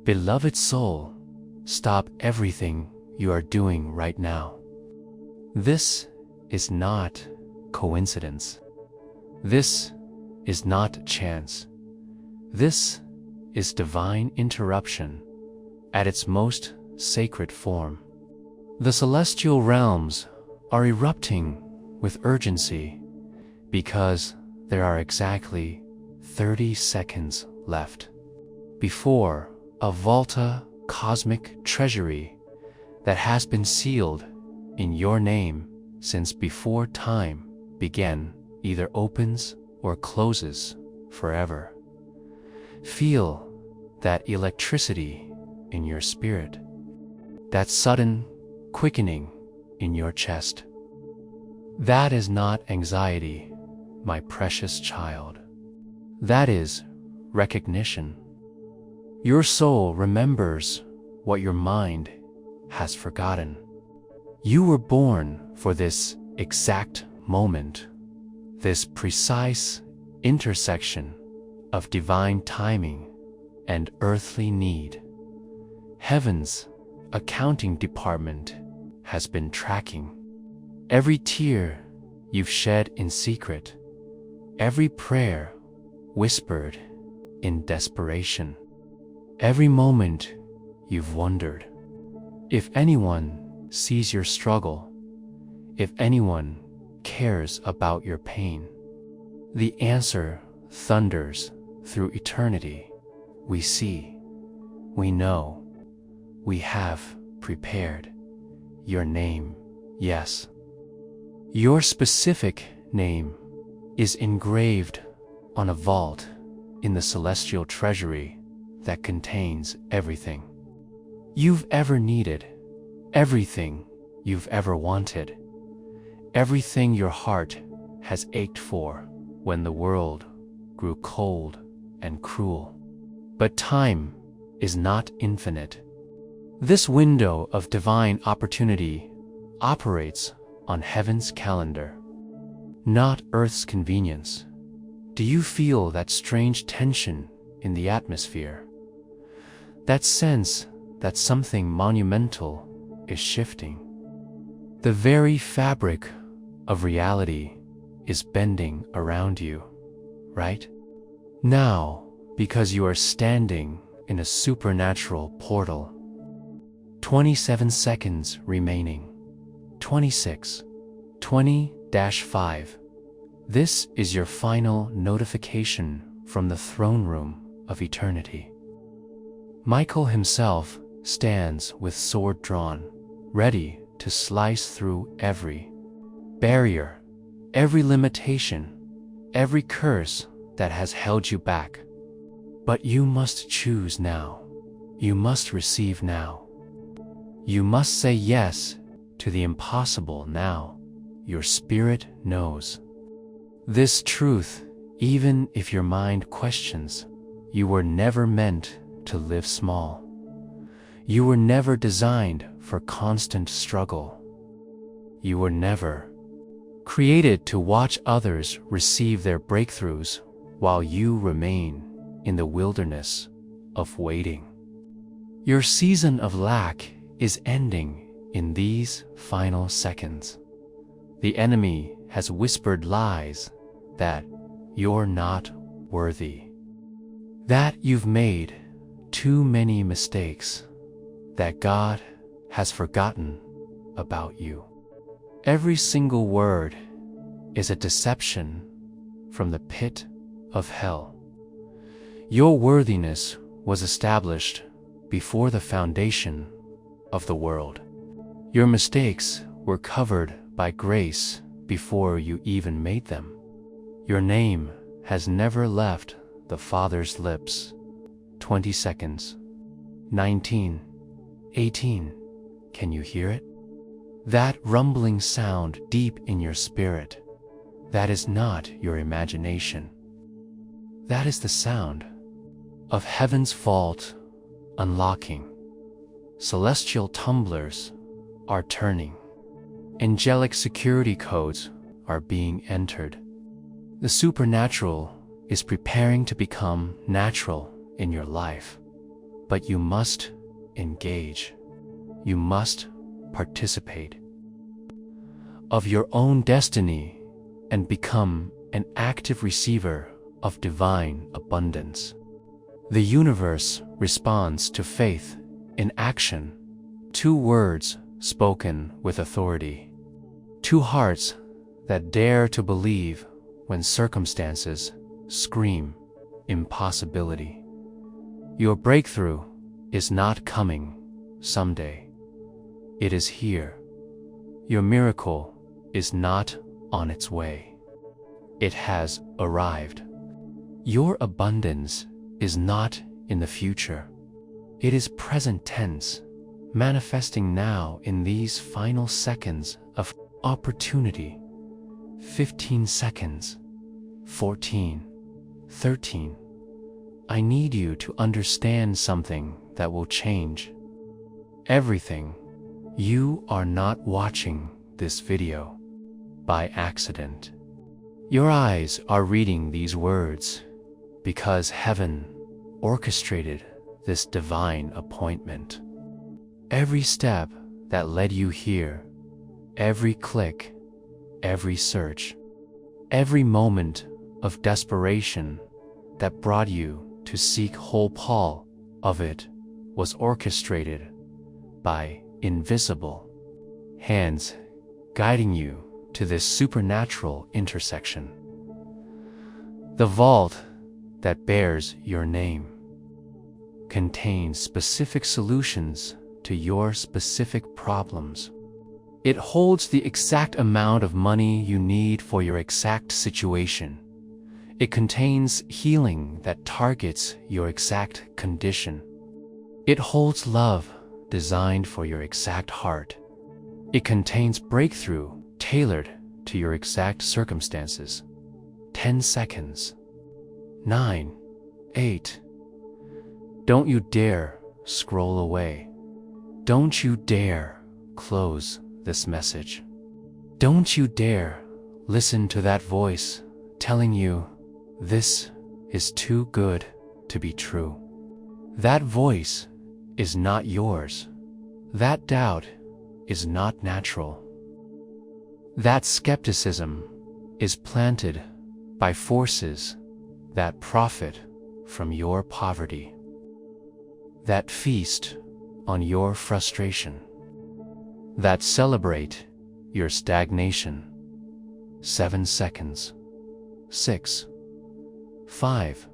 Beloved soul, stop everything you are doing right now. This is not coincidence. This is not chance. This is divine interruption at its most sacred form. The celestial realms are erupting with urgency because there are exactly 30 seconds left before a Volta cosmic treasury that has been sealed in your name since before time began either opens or closes forever. Feel that electricity in your spirit, that sudden quickening in your chest. That is not anxiety, my precious child. That is recognition. Your soul remembers what your mind has forgotten. You were born for this exact moment, this precise intersection of divine timing and earthly need. Heaven's accounting department has been tracking every tear you've shed in secret, every prayer whispered in desperation, every moment you've wondered. If anyone sees your struggle, if anyone cares about your pain, the answer thunders through eternity. We see, we know, we have prepared your name, yes. Your specific name is engraved on a vault in the celestial treasury that contains everything you've ever needed, everything you've ever wanted, everything your heart has ached for when the world grew cold and cruel. But time is not infinite. This window of divine opportunity operates on heaven's calendar, not earth's convenience. Do you feel that strange tension in the atmosphere? That sense that something monumental is shifting? The very fabric of reality is bending around you, right? Now, because you are standing in a supernatural portal. 27 seconds remaining. 26. 20-5. This is your final notification from the throne room of eternity. Michael himself stands with sword drawn, ready to slice through every barrier, every limitation, every curse that has held you back. But you must choose now. You must receive now. You must say yes to the impossible now. Your spirit knows this truth, even if your mind questions. You were never meant to live small. You were never designed for constant struggle. You were never created to watch others receive their breakthroughs while you remain in the wilderness of waiting. Your season of lack is ending in these final seconds. The enemy has whispered lies that you're not worthy, that you've made too many mistakes, that God has forgotten about you. Every single word is a deception from the pit of hell. Your worthiness was established before the foundation of the world. Your mistakes were covered by grace before you even made them. Your name has never left the Father's lips. 20 seconds. 19. 18. Can you hear it? That rumbling sound deep in your spirit. That is not your imagination. That is the sound of heaven's vault unlocking. Celestial tumblers are turning. Angelic security codes are being entered. The supernatural is preparing to become natural in your life. but you must engage. You must participate of your own destiny and become an active receiver of divine abundance. The universe responds to faith in action. 2 words spoken with authority. 2 hearts that dare to believe when circumstances scream impossibility. Your breakthrough is not coming someday. It is here. Your miracle is not on its way. It has arrived. Your abundance is not in the future. It is present tense, manifesting now in these final seconds of opportunity. 15 seconds. 14. 13. I need you to understand something that will change everything. You are not watching this video by accident. Your eyes are reading these words because heaven orchestrated this divine appointment. Every step that led you here, every click, every search, every moment of desperation that brought you to seek whole of it was orchestrated by invisible hands guiding you to this supernatural intersection. The vault that bears your name contains specific solutions to your specific problems. It holds the exact amount of money you need for your exact situation. It contains healing that targets your exact condition. It holds love designed for your exact heart. It contains breakthrough tailored to your exact circumstances. 10 seconds. 9, 8. Don't you dare scroll away. Don't you dare close this message. Don't you dare listen to that voice telling you this is too good to be true. That voice is not yours. That doubt is not natural. That skepticism is planted by forces that profit from your poverty, that feast on your frustration, that celebrate your stagnation. 7 seconds. 6, 5.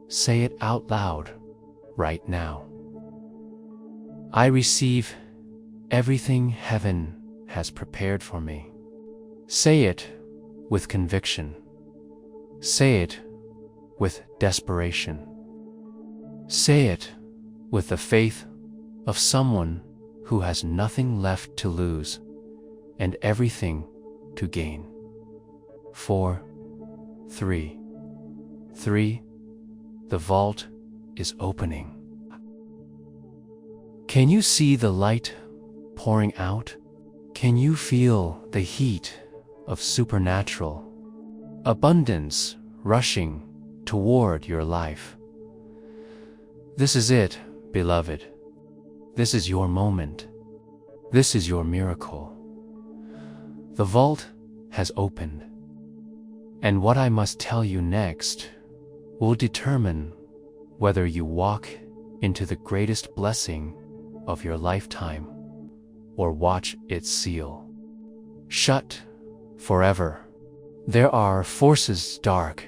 Say it out loud right now. I receive everything heaven has prepared for me. Say it with conviction. Say it with desperation. Say it with the faith of someone who has nothing left to lose and everything to gain. 4, 3. The vault is opening. Can you see the light pouring out? Can you feel the heat of supernatural abundance rushing toward your life? This is it, beloved. This is your moment. This is your miracle. The vault has opened. And what I must tell you next will determine whether you walk into the greatest blessing of your lifetime or watch it seal shut forever. There are forces, dark,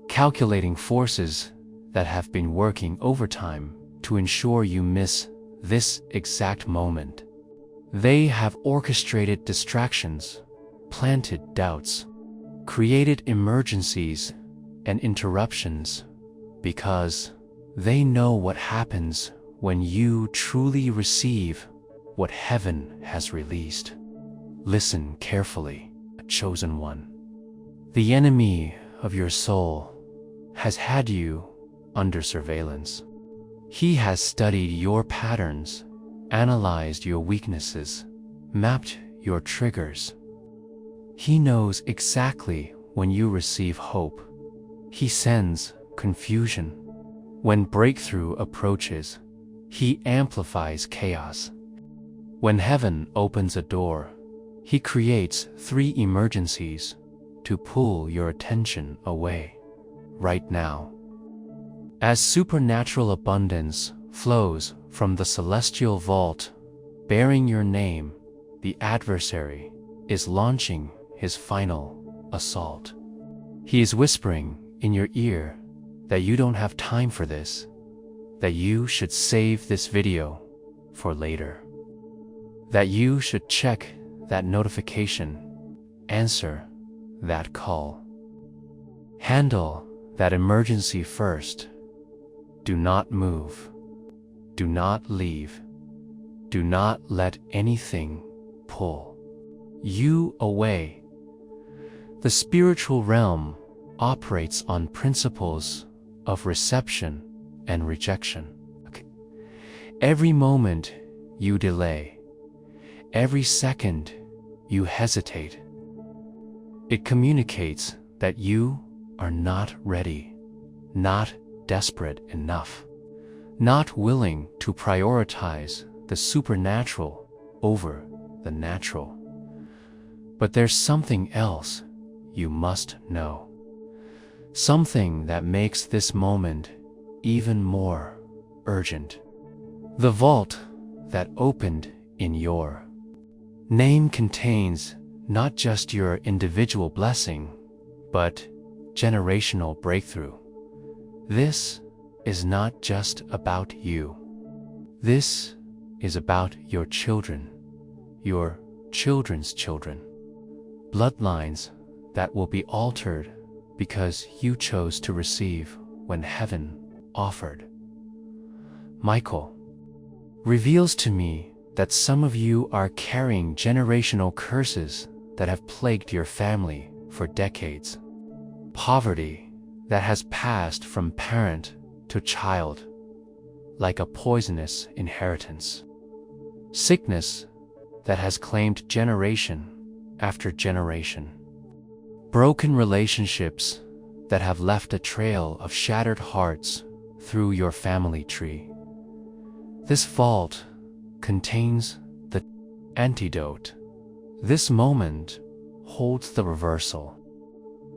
calculating forces that have been working overtime to ensure you miss this exact moment. They have orchestrated distractions, planted doubts, created emergencies and interruptions because they know what happens when you truly receive what heaven has released. Listen carefully, chosen one. The enemy of your soul has had you under surveillance. He has studied your patterns, analyzed your weaknesses, mapped your triggers. He knows exactly when you receive hope. He sends confusion. When breakthrough approaches, He amplifies chaos. When heaven opens a door, He creates 3 emergencies to pull your attention away, right now. As supernatural abundance flows from the celestial vault, bearing your name, the adversary is launching his final assault. He is whispering in your ear that you don't have time for this, that you should save this video for later, that you should check that notification, answer that call, handle that emergency first. Do not move. Do not leave. Do not let anything pull you away. The spiritual realm operates on principles of reception and rejection. Every moment you delay, every second you hesitate, it communicates that you are not ready, not desperate enough, not willing to prioritize the supernatural over the natural. But there's something else you must know. Something that makes this moment even more urgent. The vault that opened in your name contains not just your individual blessing, but generational breakthrough. This is not just about you. This is about your children, your children's children, bloodlines that will be altered because you chose to receive when heaven offered. Michael reveals to me that some of you are carrying generational curses that have plagued your family for decades. Poverty that has passed from parent to child, like a poisonous inheritance. Sickness that has claimed generation after generation. Broken relationships that have left a trail of shattered hearts through your family tree. This vault contains the antidote. This moment holds the reversal.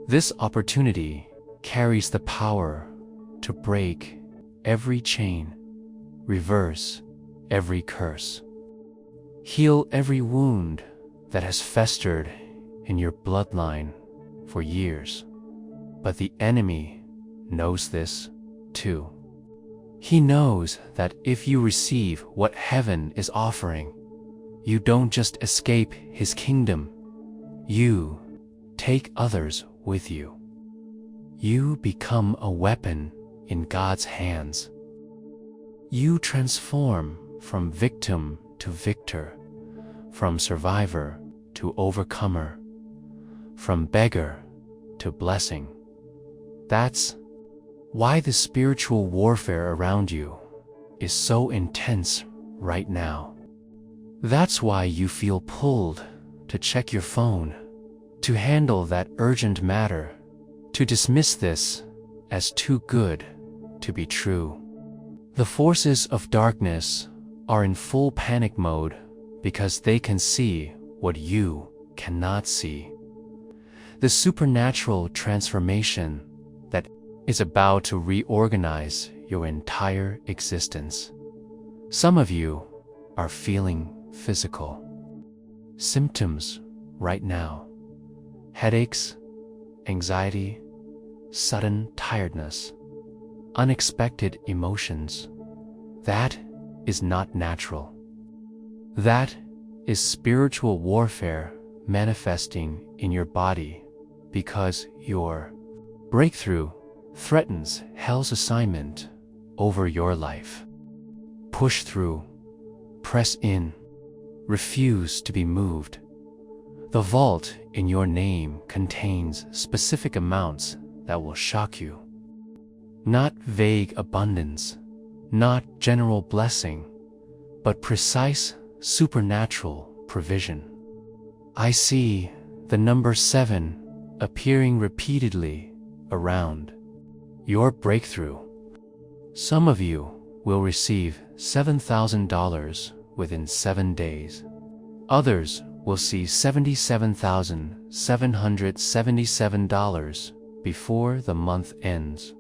This opportunity carries the power to break every chain, reverse every curse, heal every wound that has festered in your bloodline for years. But the enemy knows this too. He knows that if you receive what heaven is offering, you don't just escape his kingdom, you take others with you. You become a weapon in God's hands. You transform from victim to victor, from survivor to overcomer, from beggar to blessing. That's why the spiritual warfare around you is so intense right now. That's why you feel pulled to check your phone, to handle that urgent matter, to dismiss this as too good to be true. The forces of darkness are in full panic mode because they can see what you cannot see. The supernatural transformation that is about to reorganize your entire existence. Some of you are feeling physical symptoms right now. Headaches, anxiety, sudden tiredness, unexpected emotions. That is not natural. That is spiritual warfare manifesting in your body because your breakthrough threatens hell's assignment over your life. Push through, press in, refuse to be moved. The vault in your name contains specific amounts that will shock you. Not vague abundance, not general blessing, but precise supernatural provision. I see the number 7 appearing repeatedly around your breakthrough. Some of you will receive $7,000 within 7 days. Others will see $77,777 before the month ends.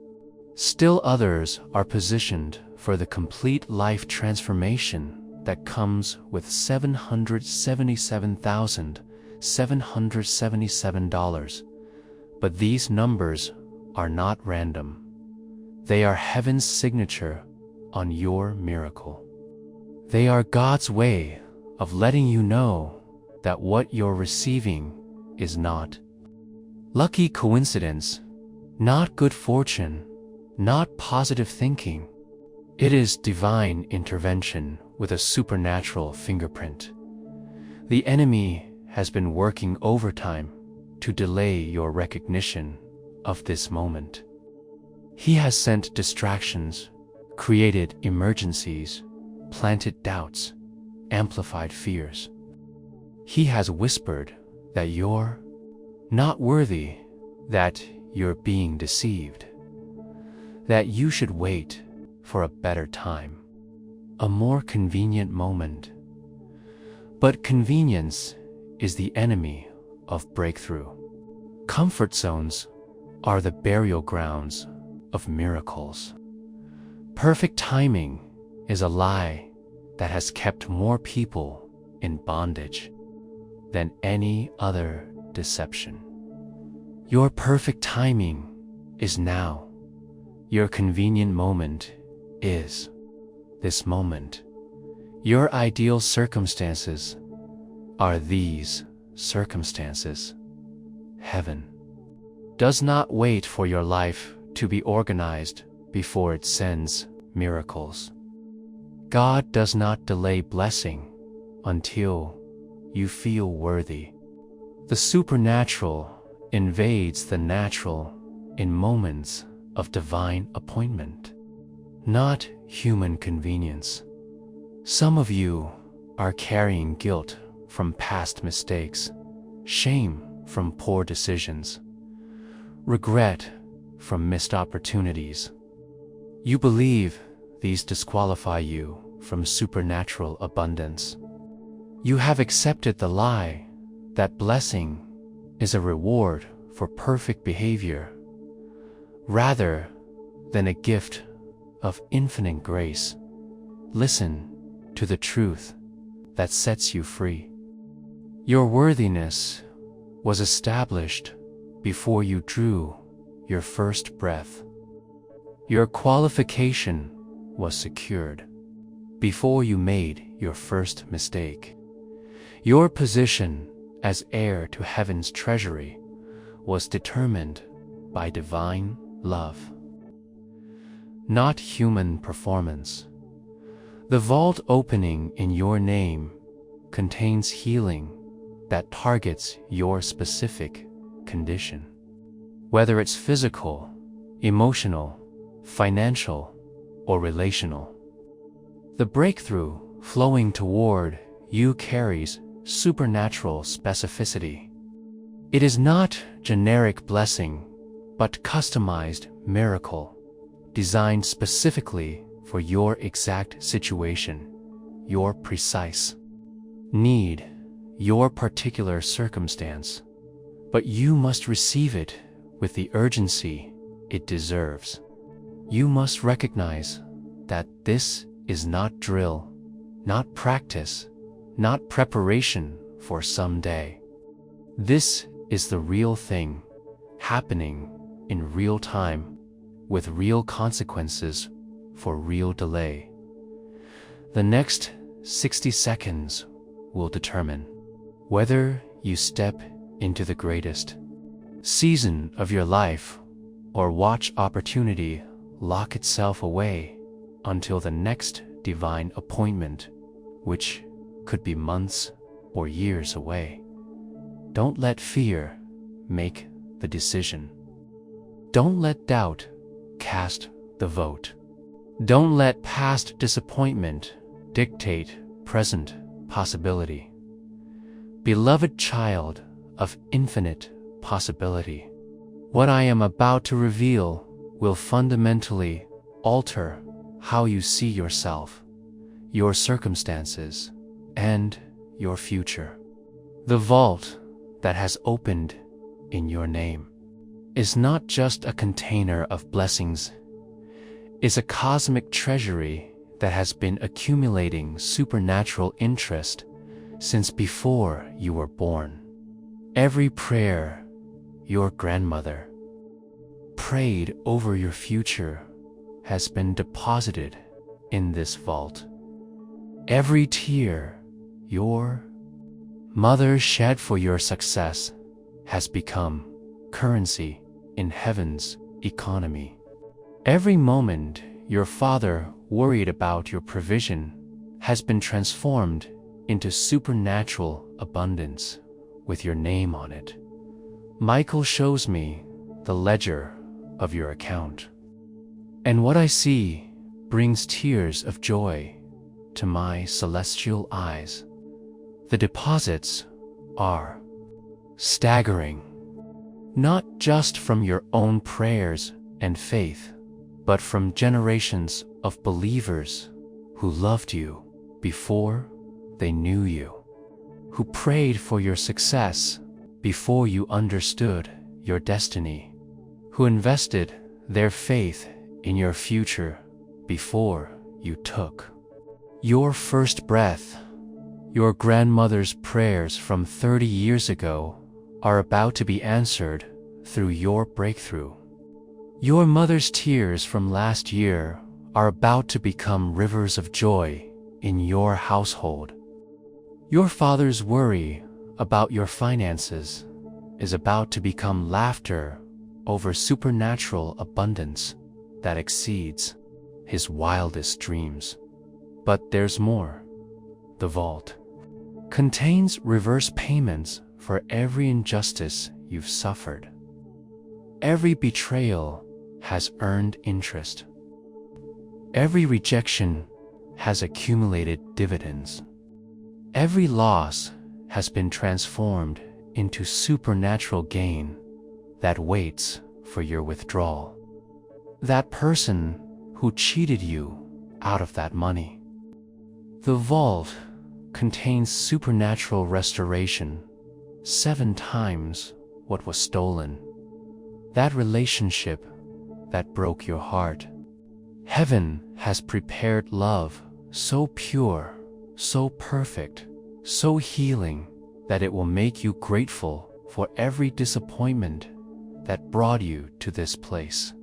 Still others are positioned for the complete life transformation that comes with $777,777. But these numbers are not random. They are heaven's signature on your miracle. They are God's way of letting you know that what you're receiving is not lucky coincidence, not good fortune, not positive thinking. It is divine intervention with a supernatural fingerprint. The enemy has been working overtime to delay your recognition of this moment. He has sent distractions, created emergencies, planted doubts, amplified fears. He has whispered that you're not worthy, that you're being deceived, that you should wait for a better time, a more convenient moment. But convenience is the enemy of breakthrough. Comfort zones are the burial grounds of miracles. Perfect timing is a lie that has kept more people in bondage than any other deception. Your perfect timing is now. Your convenient moment is this moment. Your ideal circumstances are these circumstances. Heaven does not wait for your life to be organized before it sends miracles. God does not delay blessing until you feel worthy. The supernatural invades the natural in moments of divine appointment, not human convenience. Some of you are carrying guilt from past mistakes, shame from poor decisions, regret from missed opportunities. You believe these disqualify you from supernatural abundance. You have accepted the lie that blessing is a reward for perfect behavior, rather than a gift of infinite grace. Listen to the truth that sets you free. Your worthiness was established before you drew your first breath. Your qualification was secured before you made your first mistake. Your position as heir to heaven's treasury was determined by divine love, not human performance. The vault opening in your name contains healing that targets your specific condition, whether it's physical, emotional, financial, or relational. The breakthrough flowing toward you carries supernatural specificity. It is not generic blessing, but customized miracle, designed specifically for your exact situation, your precise need, your particular circumstance. But you must receive it with the urgency it deserves. You must recognize that this is not drill, not practice, not preparation for someday. This is the real thing, happening in real time, with real consequences for real delay. The next 60 seconds will determine whether you step into the greatest season of your life or watch opportunity lock itself away until the next divine appointment, which could be months or years away. Don't let fear make the decision. Don't let doubt cast the vote. Don't let past disappointment dictate present possibility. Beloved child of infinite possibility, what I am about to reveal will fundamentally alter how you see yourself, your circumstances, and your future. The vault that has opened in your name is not just a container of blessings, it's a cosmic treasury that has been accumulating supernatural interest since before you were born. Every prayer your grandmother prayed over your future has been deposited in this vault. Every tear your mother shed for your success has become currency in heaven's economy. Every moment your father worried about your provision has been transformed into supernatural abundance with your name on it. Michael shows me the ledger of your account, and what I see brings tears of joy to my celestial eyes. The deposits are staggering, not just from your own prayers and faith, but from generations of believers who loved you before they knew you, who prayed for your success before you understood your destiny, who invested their faith in your future before you took your first breath. Your grandmother's prayers from 30 years ago are about to be answered through your breakthrough. Your mother's tears from last year are about to become rivers of joy in your household. Your father's worry about your finances is about to become laughter over supernatural abundance that exceeds his wildest dreams. But there's more. The vault contains reverse payments for every injustice you've suffered. Every betrayal has earned interest. Every rejection has accumulated dividends. Every loss has been transformed into supernatural gain that waits for your withdrawal. That person who cheated you out of that money. The vault contains supernatural restoration, 7 times what was stolen. That relationship that broke your heart. Heaven has prepared love so pure, so perfect, so healing that it will make you grateful for every disappointment that brought you to this place.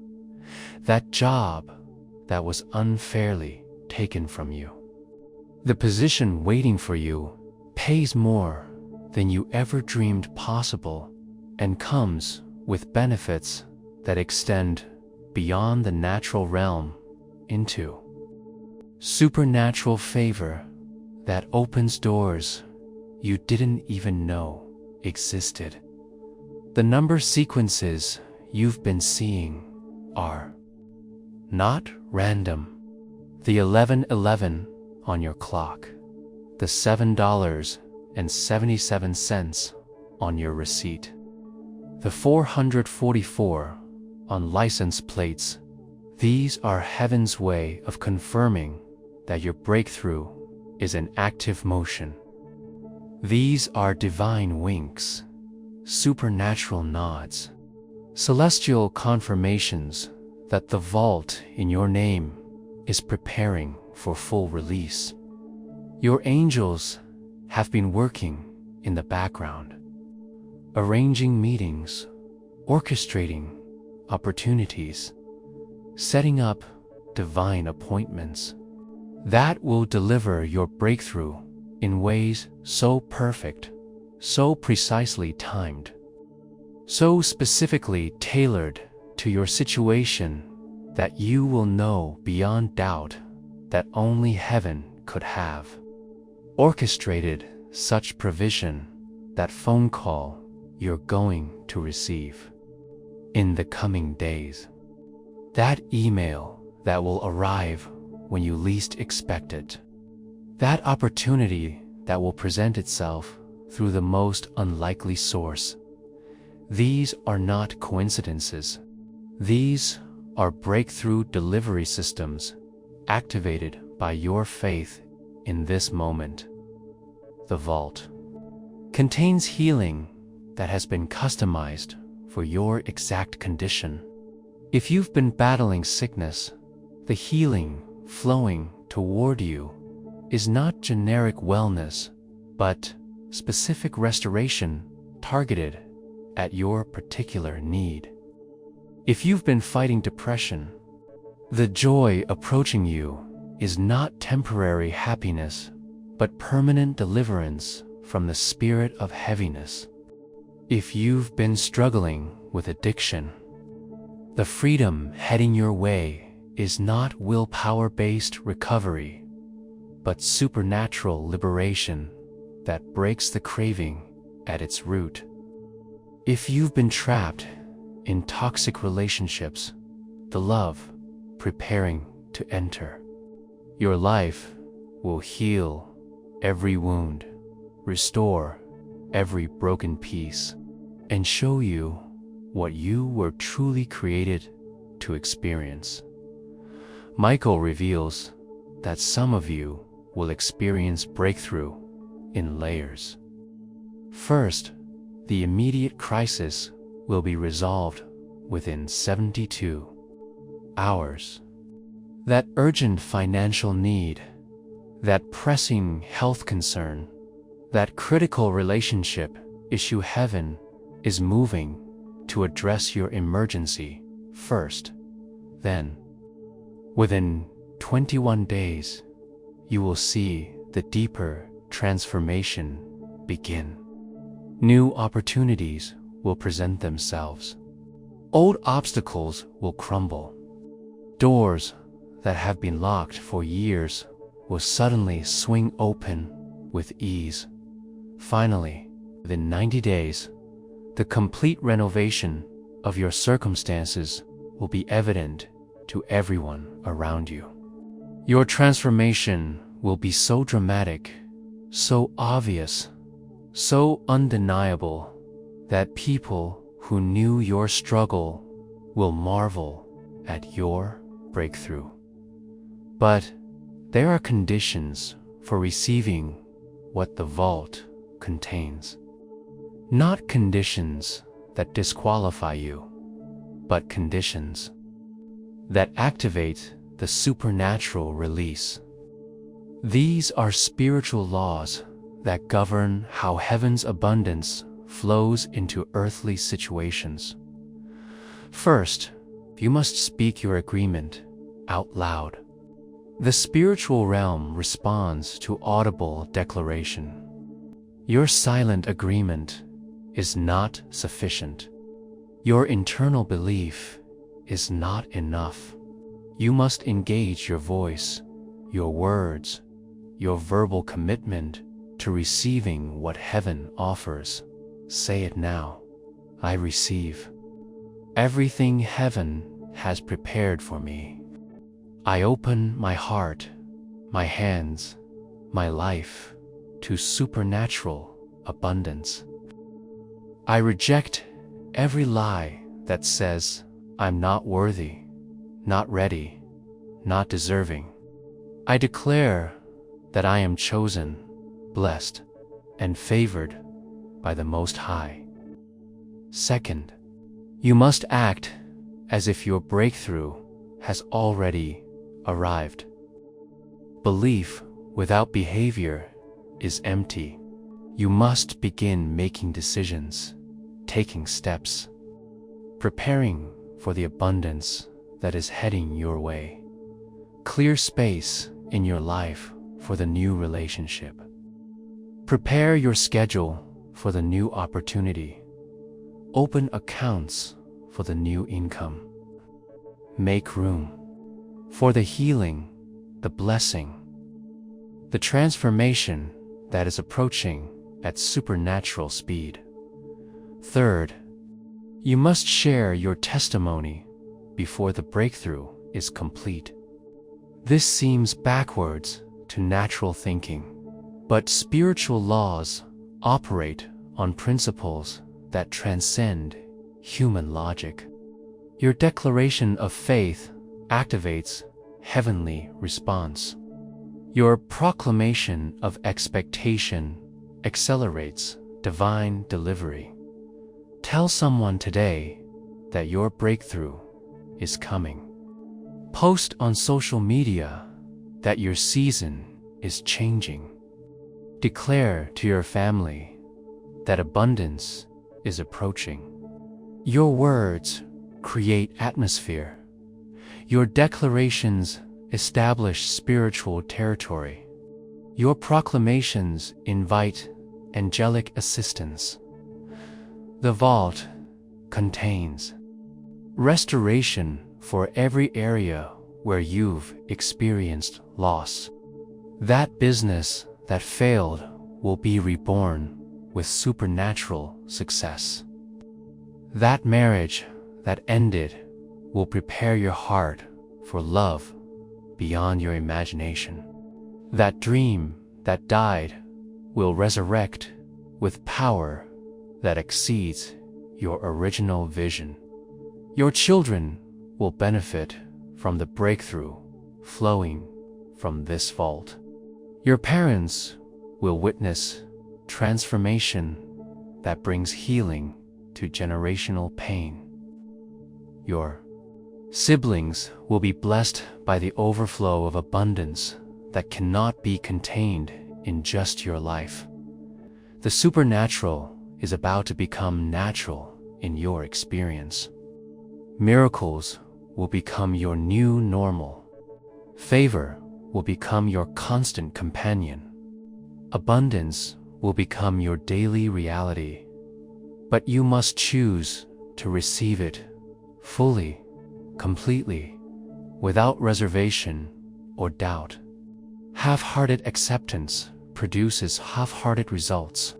That job that was unfairly taken from you. The position waiting for you pays more than you ever dreamed possible and comes with benefits that extend beyond the natural realm into supernatural favor that opens doors you didn't even know existed. The number sequences you've been seeing are not random. The 1111 on your clock, the $7.77 on your receipt, the 444 on license plates. These are heaven's way of confirming that your breakthrough is in active motion. These are divine winks, supernatural nods, celestial confirmations that the vault in your name is preparing for full release. Your angels have been working in the background, arranging meetings, orchestrating opportunities, setting up divine appointments that will deliver your breakthrough in ways so perfect, so precisely timed, so specifically tailored to your situation that you will know beyond doubt that only heaven could have orchestrated such provision. That phone call you're going to receive in the coming days, that email that will arrive when you least expect it, that opportunity that will present itself through the most unlikely source. These are not coincidences. These are breakthrough delivery systems activated by your faith in this moment. The vault contains healing that has been customized for your exact condition. If you've been battling sickness, the healing flowing toward you is not generic wellness, but specific restoration targeted at your particular need. If you've been fighting depression, the joy approaching you is not temporary happiness, but permanent deliverance from the spirit of heaviness. If you've been struggling with addiction, the freedom heading your way is not willpower-based recovery, but supernatural liberation that breaks the craving at its root. If you've been trapped in toxic relationships, the love preparing to enter your life will heal every wound, restore every broken piece, and show you what you were truly created to experience. Michael reveals that some of you will experience breakthrough in layers. First, the immediate crisis will be resolved within 72 hours. That urgent financial need, that pressing health concern, that critical relationship issue, heaven is moving to address your emergency first. Then, within 21 days, you will see the deeper transformation begin. New opportunities will present themselves. Old obstacles will crumble. Doors that have been locked for years will suddenly swing open with ease. Finally, within 90 days, the complete renovation of your circumstances will be evident to everyone around you. Your transformation will be so dramatic, so obvious, so undeniable that people who knew your struggle will marvel at your breakthrough. But there are conditions for receiving what the vault contains. Not conditions that disqualify you, but conditions that activate the supernatural release. These are spiritual laws that govern how heaven's abundance flows into earthly situations. First, you must speak your agreement out loud. The spiritual realm responds to audible declaration. Your silent agreement is not sufficient. Your internal belief is not enough. You must engage your voice, your words, your verbal commitment to receiving what heaven offers. Say it now. I receive everything heaven has prepared for me. I open my heart, my hands, my life to supernatural abundance. I reject every lie that says I'm not worthy, not ready, not deserving. I declare that I am chosen, blessed, and favored by the Most High. Second, you must act as if your breakthrough has already arrived. Belief without behavior is empty. You must begin making decisions, taking steps, preparing for the abundance that is heading your way. Clear space in your life for the new relationship. Prepare your schedule for the new opportunity. Open accounts for the new income. Make room for the healing, the blessing, the transformation that is approaching at supernatural speed. Third, you must share your testimony before the breakthrough is complete. This seems backwards to natural thinking, but spiritual laws operate on principles that transcend human logic. Your declaration of faith activates heavenly response. Your proclamation of expectation accelerates divine delivery. Tell someone today that your breakthrough is coming. Post on social media that your season is changing. Declare to your family that abundance is approaching. Your words create atmosphere. Your declarations establish spiritual territory. Your proclamations invite angelic assistance. The vault contains restoration for every area where you've experienced loss. That business that failed will be reborn with supernatural success. That marriage that ended will prepare your heart for love beyond your imagination. That dream that died will resurrect with power that exceeds your original vision. Your children will benefit from the breakthrough flowing from this vault. Your parents will witness transformation that brings healing to generational pain. Your siblings will be blessed by the overflow of abundance that cannot be contained in just your life. The supernatural is about to become natural in your experience. Miracles will become your new normal. Favor will become your constant companion. Abundance will become your daily reality. But you must choose to receive it fully, completely, without reservation or doubt. Half-hearted acceptance produces half-hearted results.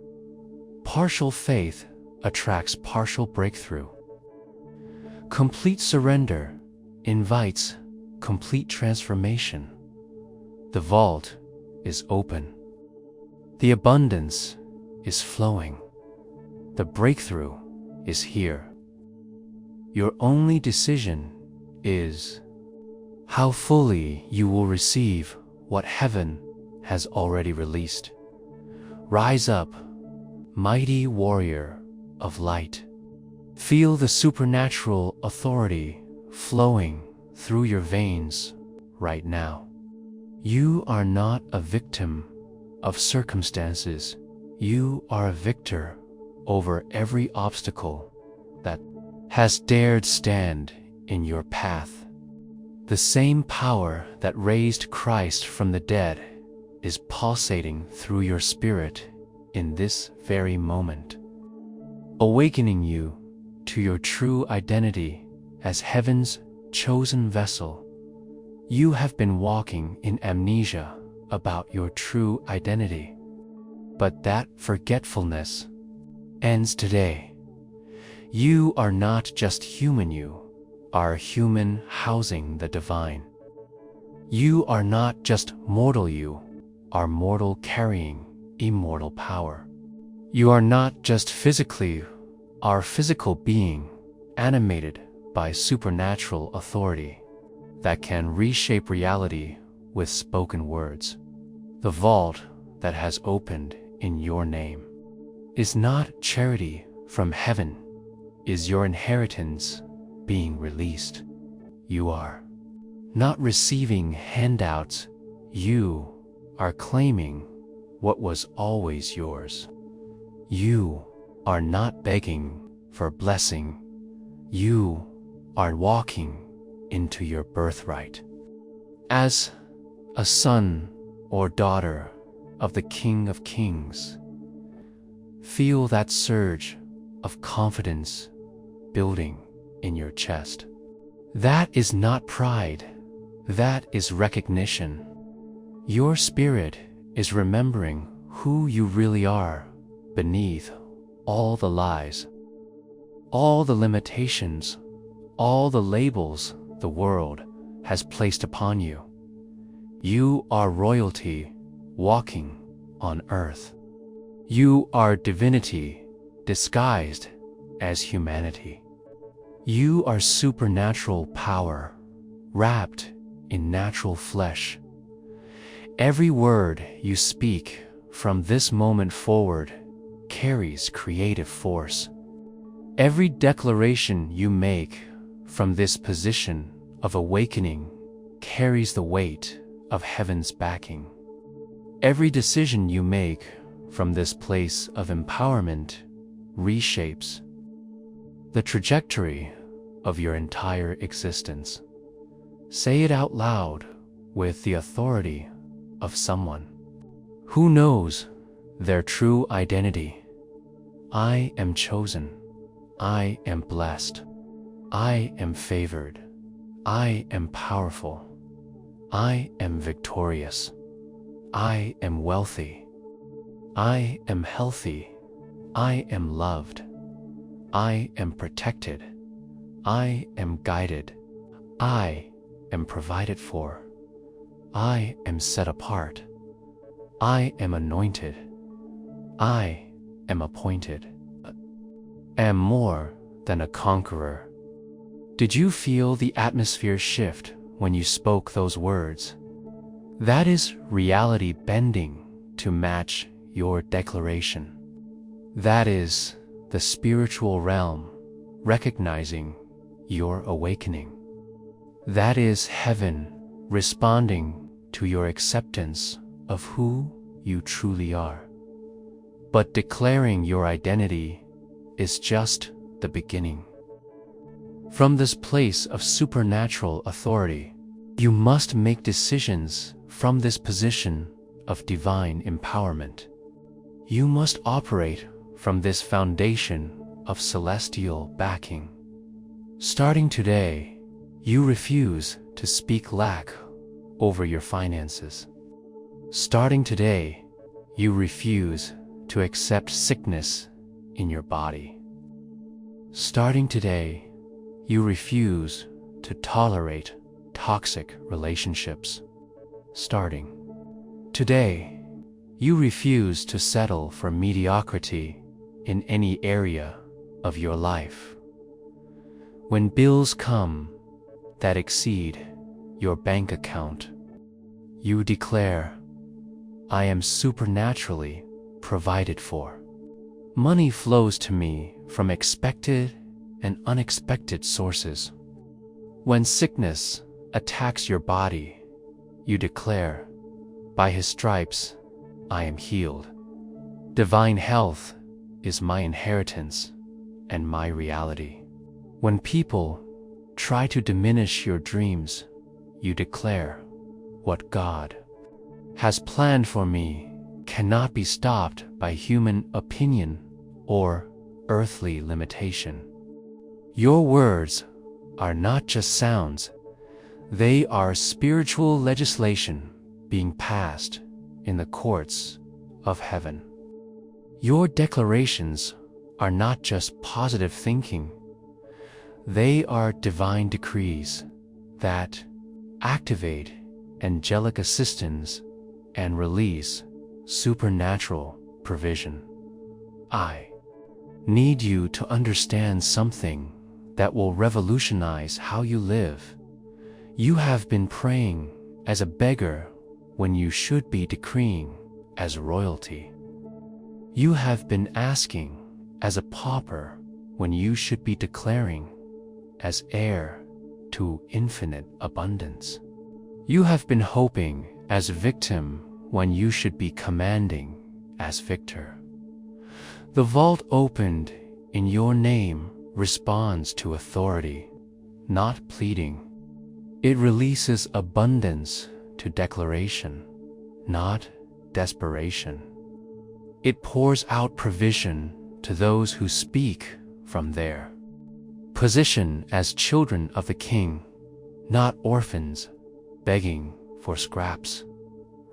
Partial faith attracts partial breakthrough. Complete surrender invites complete transformation. The vault is open. The abundance is flowing. The breakthrough is here. Your only decision is how fully you will receive what heaven has already released. Rise up, mighty warrior of light. Feel the supernatural authority flowing through your veins right now. You are not a victim of circumstances. You are a victor over every obstacle that has dared stand in your path. The same power that raised Christ from the dead is pulsating through your spirit in this very moment, awakening you to your true identity as heaven's chosen vessel. You have been walking in amnesia about your true identity, but that forgetfulness ends today. You are not just human, you are a human housing the divine. You are not just mortal, you are mortal carrying immortal power. You are not just physically our physical being animated by supernatural authority that can reshape reality with spoken words. The vault that has opened in your name is not charity from heaven, is your inheritance being released. You are not receiving handouts, you are claiming what was always yours. You are not begging for blessing, you are walking into your birthright. As a son or daughter of the King of Kings, feel that surge of confidence building in your chest. That is not pride, that is recognition. Your spirit is remembering who you really are beneath all the lies, all the limitations, all the labels the world has placed upon you. You are royalty walking on earth. You are divinity disguised as humanity. You are supernatural power wrapped in natural flesh. Every word you speak from this moment forward carries creative force. Every declaration you make from this position of awakening carries the weight of heaven's backing. Every decision you make from this place of empowerment reshapes the trajectory of your entire existence. Say it out loud with the authority of someone who knows their true identity. I am chosen. I am blessed. I am favored. I am powerful. I am victorious. I am wealthy. I am healthy. I am loved. I am protected. I am guided. I am provided for. I am set apart. I am anointed. I am appointed. Am more than a conqueror. Did you feel the atmosphere shift when you spoke those words? That is reality bending to match your declaration. That is the spiritual realm recognizing your awakening. That is heaven responding to your acceptance of who you truly are. But declaring your identity is just the beginning. From this place of supernatural authority, you must make decisions from this position of divine empowerment. You must operate from this foundation of celestial backing. Starting today, you refuse to speak lack over your finances. Starting today, you refuse to accept sickness in your body. Starting today, you refuse to tolerate toxic relationships. Starting today, you refuse to settle for mediocrity in any area of your life. When bills come that exceed your bank account, you declare, I am supernaturally provided for. Money flows to me from expected and unexpected sources. When sickness attacks your body, you declare, by his stripes, I am healed. Divine health is my inheritance and my reality. When people try to diminish your dreams, you declare, what God has planned for me cannot be stopped by human opinion or earthly limitation. Your words are not just sounds, they are spiritual legislation being passed in the courts of heaven. Your declarations are not just positive thinking, they are divine decrees that activate angelic assistance and release supernatural provision. I need you to understand something that will revolutionize how you live. You have been praying as a beggar when you should be decreeing as royalty. You have been asking as a pauper when you should be declaring as heir to infinite abundance. You have been hoping as victim when you should be commanding as victor. The vault opened in your name responds to authority, not pleading. It releases abundance to declaration, not desperation. It pours out provision to those who speak from their position as children of the King, not orphans begging for scraps.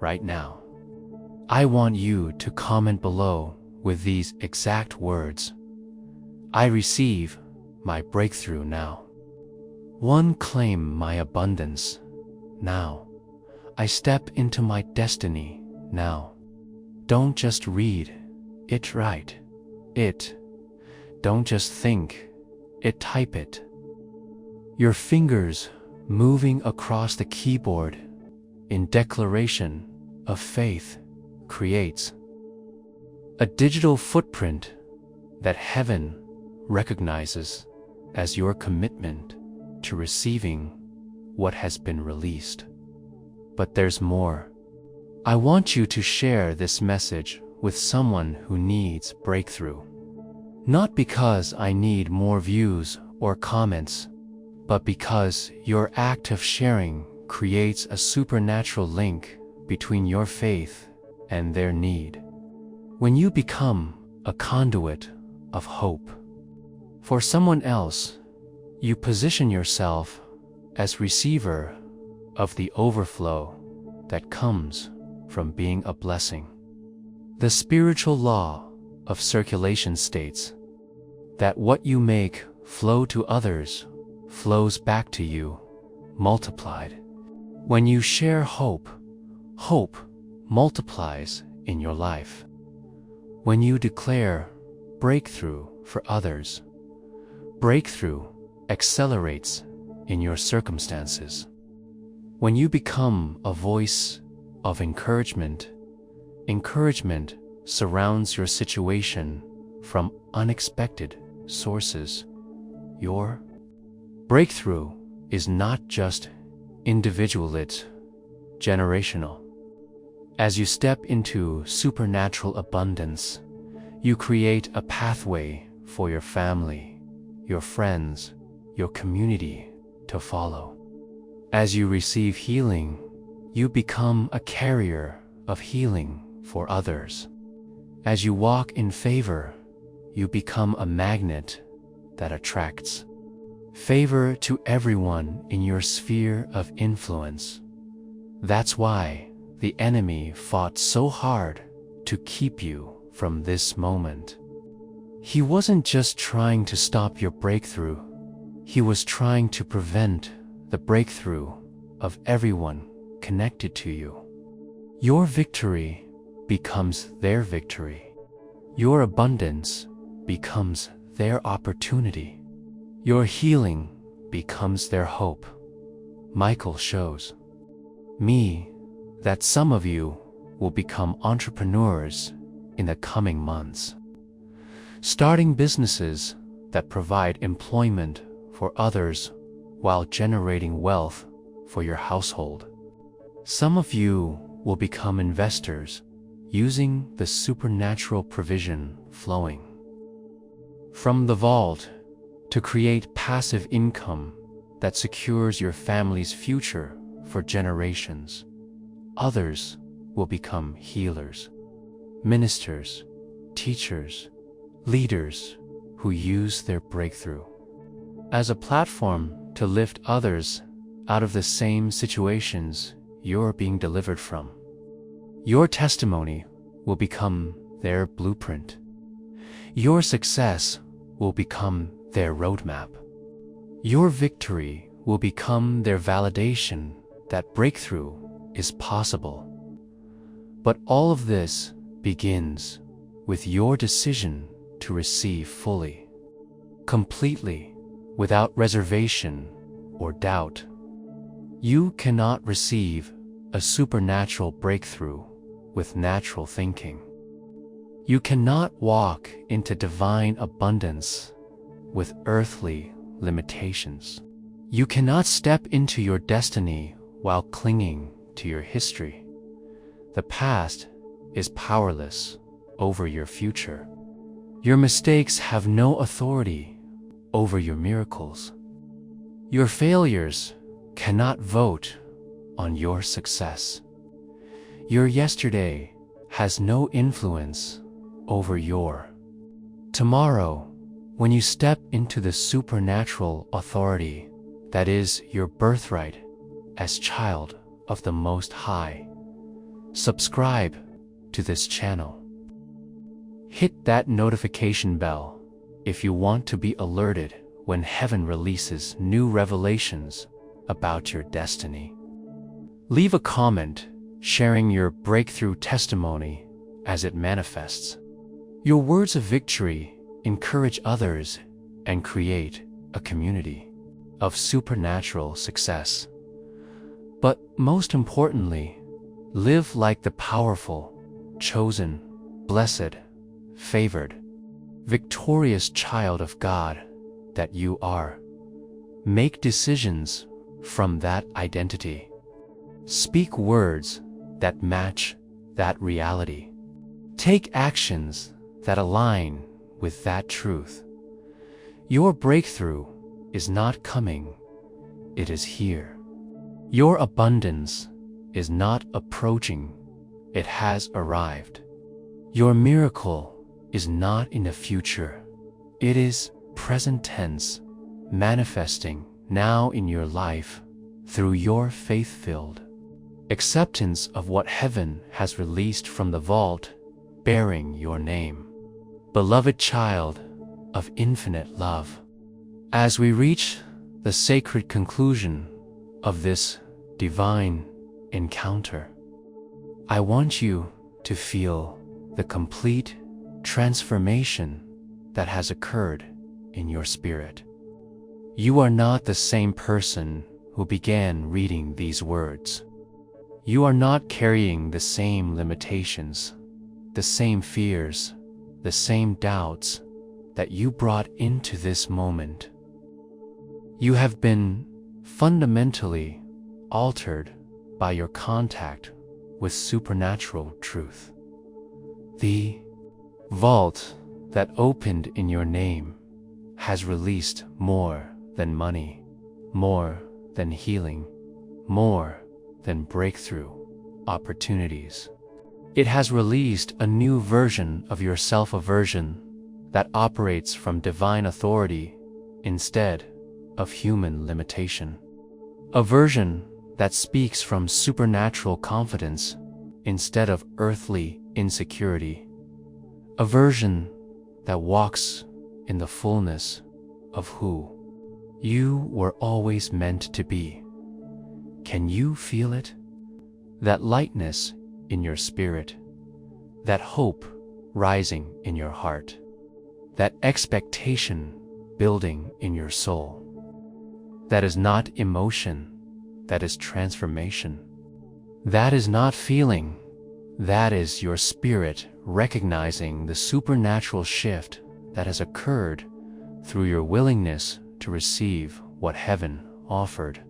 Right now, I want you to comment below with these exact words. I receive my breakthrough now. 1. Claim my abundance now. I step into my destiny now. Don't just read it, write it. Don't just think it, type it. Your fingers moving across the keyboard in declaration of faith creates a digital footprint that heaven recognizes as your commitment to receiving what has been released. But there's more. I want you to share this message with someone who needs breakthrough. Not because I need more views or comments, but because your act of sharing creates a supernatural link between your faith and their need. When you become a conduit of hope for someone else, you position yourself as receiver of the overflow that comes from being a blessing. The spiritual law of circulation states that what you make flow to others flows back to you, multiplied. When you share hope, hope multiplies in your life. When you declare breakthrough for others, breakthrough accelerates in your circumstances. When you become a voice of encouragement, encouragement surrounds your situation from unexpected sources. Your breakthrough is not just individual, it's generational. As you step into supernatural abundance, you create a pathway for your family, your friends, your community to follow. As you receive healing, you become a carrier of healing for others. As you walk in favor, you become a magnet that attracts favor to everyone in your sphere of influence. That's why the enemy fought so hard to keep you from this moment. He wasn't just trying to stop your breakthrough, he was trying to prevent the breakthrough of everyone connected to you. Your victory becomes their victory. Your abundance becomes their opportunity. Your healing becomes their hope. Michael shows me that some of you will become entrepreneurs in the coming months, starting businesses that provide employment for others while generating wealth for your household. Some of you will become investors using the supernatural provision flowing from the vault to create passive income that secures your family's future for generations. Others will become healers, ministers, teachers, leaders who use their breakthrough as a platform to lift others out of the same situations you're being delivered from. Your testimony will become their blueprint. Your success will become their roadmap. Your victory will become their validation that breakthrough is possible. But all of this begins with your decision to receive fully, completely, without reservation or doubt. You cannot receive a supernatural breakthrough with natural thinking. You cannot walk into divine abundance with earthly limitations. You cannot step into your destiny while clinging to your history. The past is powerless over your future. Your mistakes have no authority over your miracles. Your failures cannot vote on your success. Your yesterday has no influence over your tomorrow. When you step into the supernatural authority that is your birthright as child of the Most High, subscribe to this channel. Hit that notification bell if you want to be alerted when heaven releases new revelations about your destiny. Leave a comment sharing your breakthrough testimony as it manifests. Your words of victory encourage others and create a community of supernatural success. But most importantly, live like the powerful, chosen, blessed, favored, victorious child of God that you are. Make decisions from that identity. Speak words that match that reality. Take actions that align with that truth. Your breakthrough is not coming, it is here. Your abundance is not approaching, it has arrived. Your miracle is not in the future, it is present tense, manifesting now in your life through your faith-filled acceptance of what heaven has released from the vault bearing your name. Beloved child of infinite love, as we reach the sacred conclusion of this divine encounter, I want you to feel the complete transformation that has occurred in your spirit. You are not the same person who began reading these words. You are not carrying the same limitations, the same fears, the same doubts that you brought into this moment. You have been fundamentally altered by your contact with supernatural truth. The vault that opened in your name has released more than money, more than healing, more than breakthrough opportunities. It has released a new version of your self-aversion that operates from divine authority instead of human limitation. A version that speaks from supernatural confidence instead of earthly insecurity. A version that walks in the fullness of who you were always meant to be. Can you feel it? That lightness in your spirit, that hope rising in your heart, that expectation building in your soul. That is not emotion, that is transformation. That is not feeling, that is your spirit recognizing the supernatural shift that has occurred through your willingness to receive what heaven offered.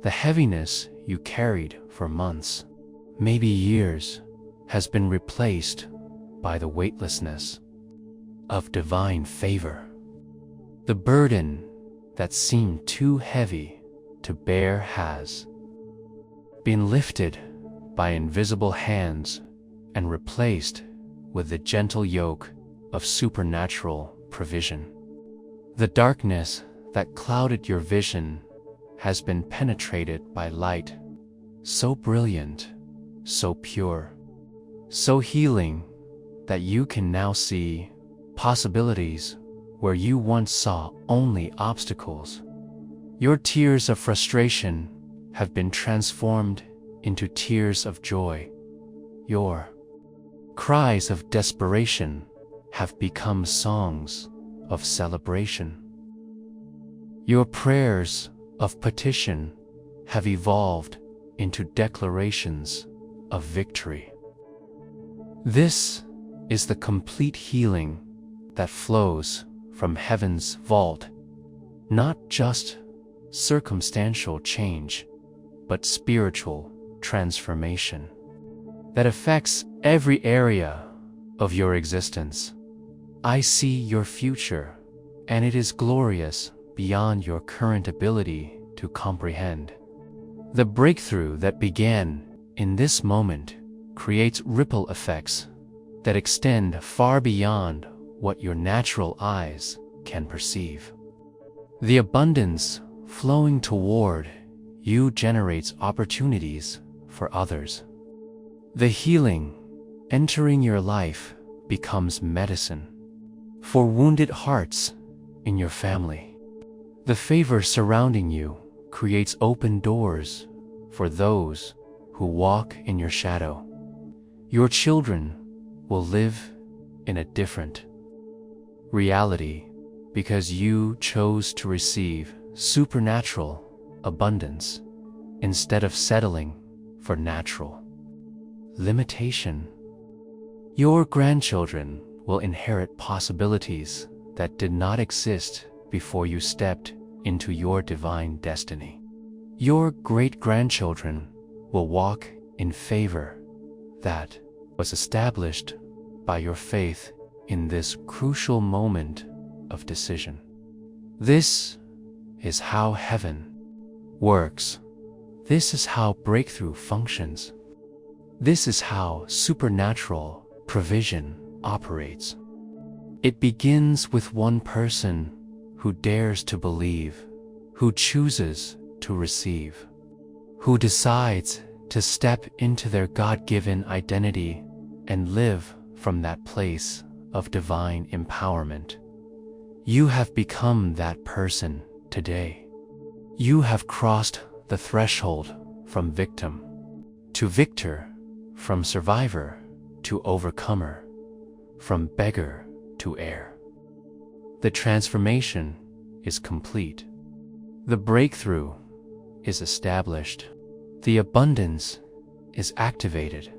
The heaviness you carried for months, maybe years, has been replaced by the weightlessness of divine favor. The burden that seemed too heavy to bear has been lifted by invisible hands and replaced with the gentle yoke of supernatural provision. The darkness that clouded your vision has been penetrated by light, so brilliant, so pure, so healing that you can now see possibilities where you once saw only obstacles. Your tears of frustration have been transformed into tears of joy. Your cries of desperation have become songs of celebration. Your prayers of petition have evolved into declarations of victory. This is the complete healing that flows from heaven's vault, not just circumstantial change, but spiritual transformation that affects every area of your existence. I see your future, and it is glorious beyond your current ability to comprehend. The breakthrough that began in this moment creates ripple effects that extend far beyond what your natural eyes can perceive. The abundance flowing toward you generates opportunities for others. The healing entering your life becomes medicine for wounded hearts in your family. The favor surrounding you creates open doors for those who walk in your shadow. Your children will live in a different reality because you chose to receive supernatural abundance instead of settling for natural limitation. Your grandchildren will inherit possibilities that did not exist before you stepped into your divine destiny. Your great-grandchildren will walk in favor that was established by your faith in this crucial moment of decision. This is how heaven works. This is how breakthrough functions. This is how supernatural provision operates. It begins with one person who dares to believe, who chooses to receive, who decides to step into their God-given identity and live from that place of divine empowerment. You have become that person today. You have crossed the threshold from victim to victor, from survivor to overcomer, from beggar to heir. The transformation is complete. The breakthrough is established. The abundance is activated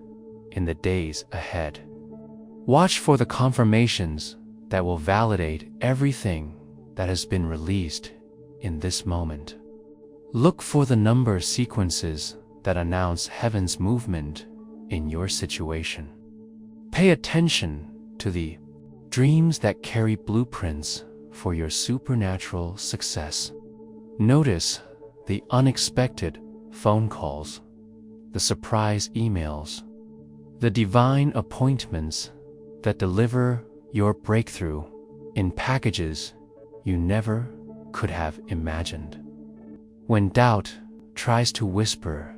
in the days ahead. Watch for the confirmations that will validate everything that has been released in this moment. Look for the number sequences that announce heaven's movement in your situation. Pay attention to the dreams that carry blueprints for your supernatural success. Notice the unexpected phone calls, the surprise emails, the divine appointments that deliver your breakthrough in packages you never could have imagined. When doubt tries to whisper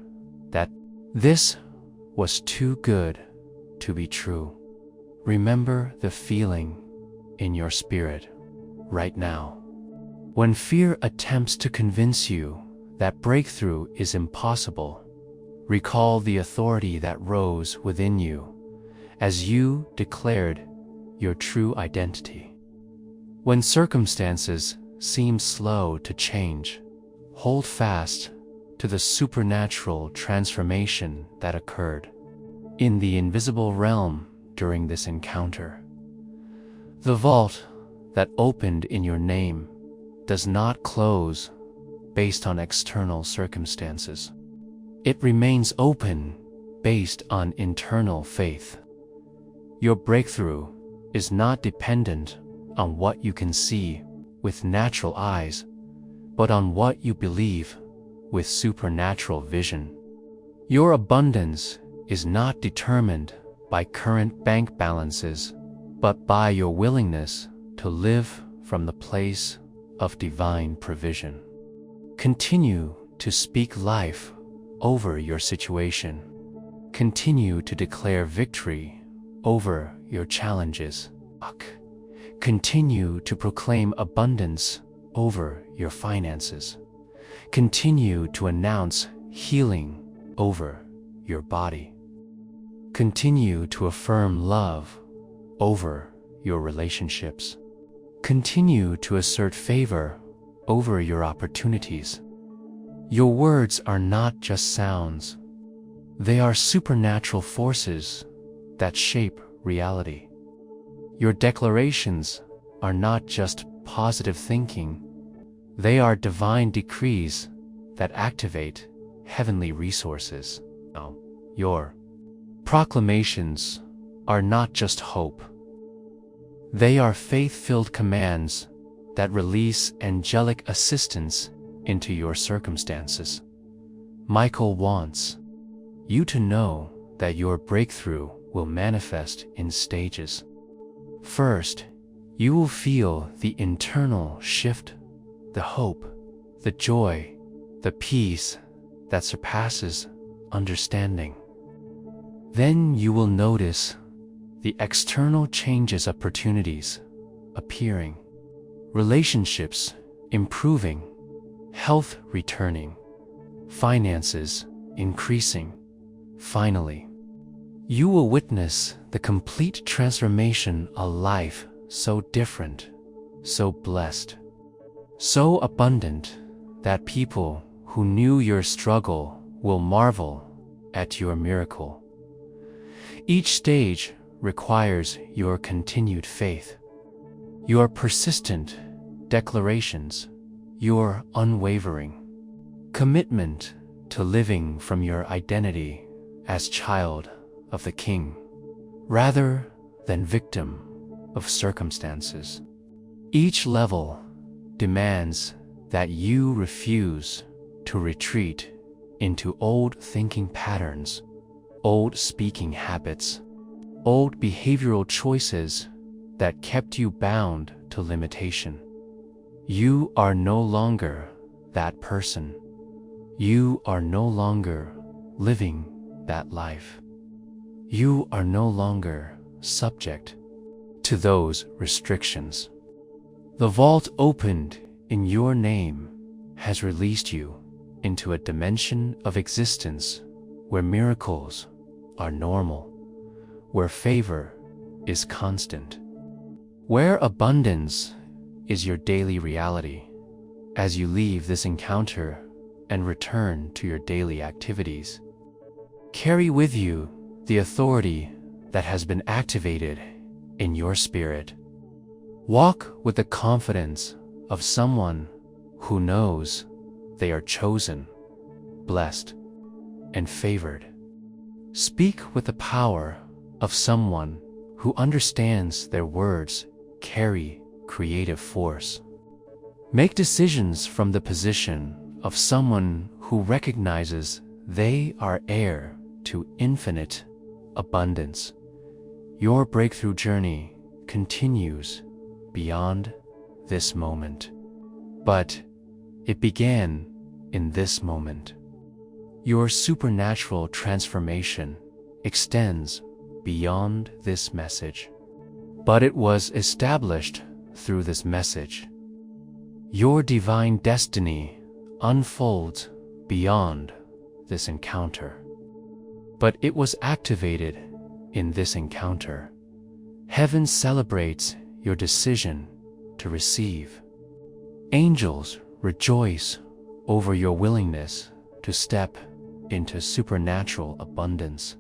that this was too good to be true, remember the feeling in your spirit right now. When fear attempts to convince you that breakthrough is impossible, recall the authority that rose within you as you declared your true identity. When circumstances seem slow to change, hold fast to the supernatural transformation that occurred in the invisible realm during this encounter. The vault that opened in your name does not close based on external circumstances. It remains open based on internal faith. Your breakthrough is not dependent on what you can see with natural eyes, but on what you believe with supernatural vision. Your abundance is not determined by current bank balances, but by your willingness to live from the place of divine provision. Continue to speak life over your situation. Continue to declare victory over your challenges. Continue to proclaim abundance over your finances. Continue to announce healing over your body. Continue to affirm love over your relationships. Continue to assert favor over your opportunities. Your words are not just sounds. They are supernatural forces that shape reality. Your declarations are not just positive thinking. They are divine decrees that activate heavenly resources. Your proclamations are not just hope. They are faith-filled commands that release angelic assistance into your circumstances. Michael wants you to know that your breakthrough will manifest in stages. First, you will feel the internal shift, the hope, the joy, the peace that surpasses understanding. Then you will notice the external changes, opportunities appearing, relationships improving, health returning, finances increasing. Finally, you will witness the complete transformation, a life so different, so blessed, so abundant that people who knew your struggle will marvel at your miracle. Each stage requires your continued faith, your persistent declarations, your unwavering commitment to living from your identity as child of the King, rather than victim of circumstances. Each level demands that you refuse to retreat into old thinking patterns, old speaking habits, old behavioral choices that kept you bound to limitation. You are no longer that person. You are no longer living that life. You are no longer subject to those restrictions. The vault opened in your name has released you into a dimension of existence where miracles are normal, where favor is constant, where abundance is your daily reality. As you leave this encounter and return to your daily activities, carry with you the authority that has been activated in your spirit. Walk with the confidence of someone who knows they are chosen, blessed, and favored. Speak with the power of someone who understands their words carry creative force. Make decisions from the position of someone who recognizes they are heir to infinite abundance. Your breakthrough journey continues beyond this moment, but it began in this moment. Your supernatural transformation extends beyond this message, but it was established through this message. Your divine destiny unfolds beyond this encounter, but it was activated in this encounter. Heaven celebrates your decision to receive. Angels rejoice over your willingness to step into supernatural abundance.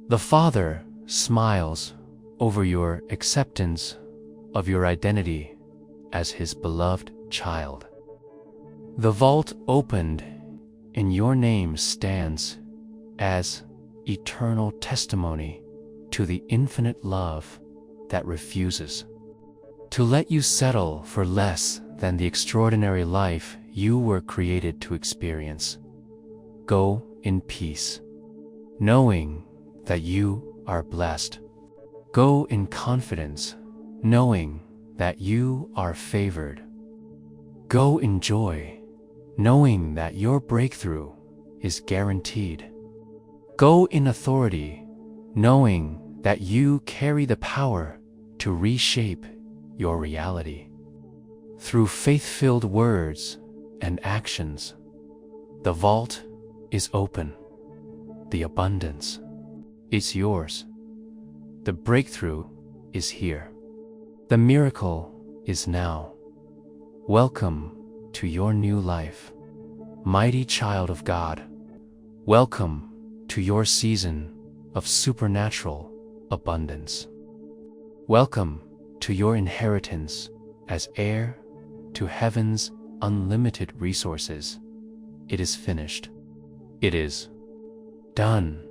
The Father smiles over your acceptance of your identity as His beloved child. The vault opened in your name stands as eternal testimony to the infinite love that refuses to let you settle for less than the extraordinary life you were created to experience. Go in peace, knowing that you are blessed. Go in confidence, knowing that you are favored. Go in joy, knowing that your breakthrough is guaranteed. Go in authority, knowing that you carry the power to reshape your reality. Through faith-filled words and actions, the vault is open. The abundance is yours. The breakthrough is here. The miracle is now. Welcome to your new life, mighty child of God. Welcome to your season of supernatural abundance. Welcome to your inheritance as heir to heaven's unlimited resources. It is finished. It is done.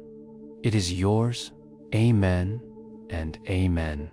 It is yours. Amen and amen.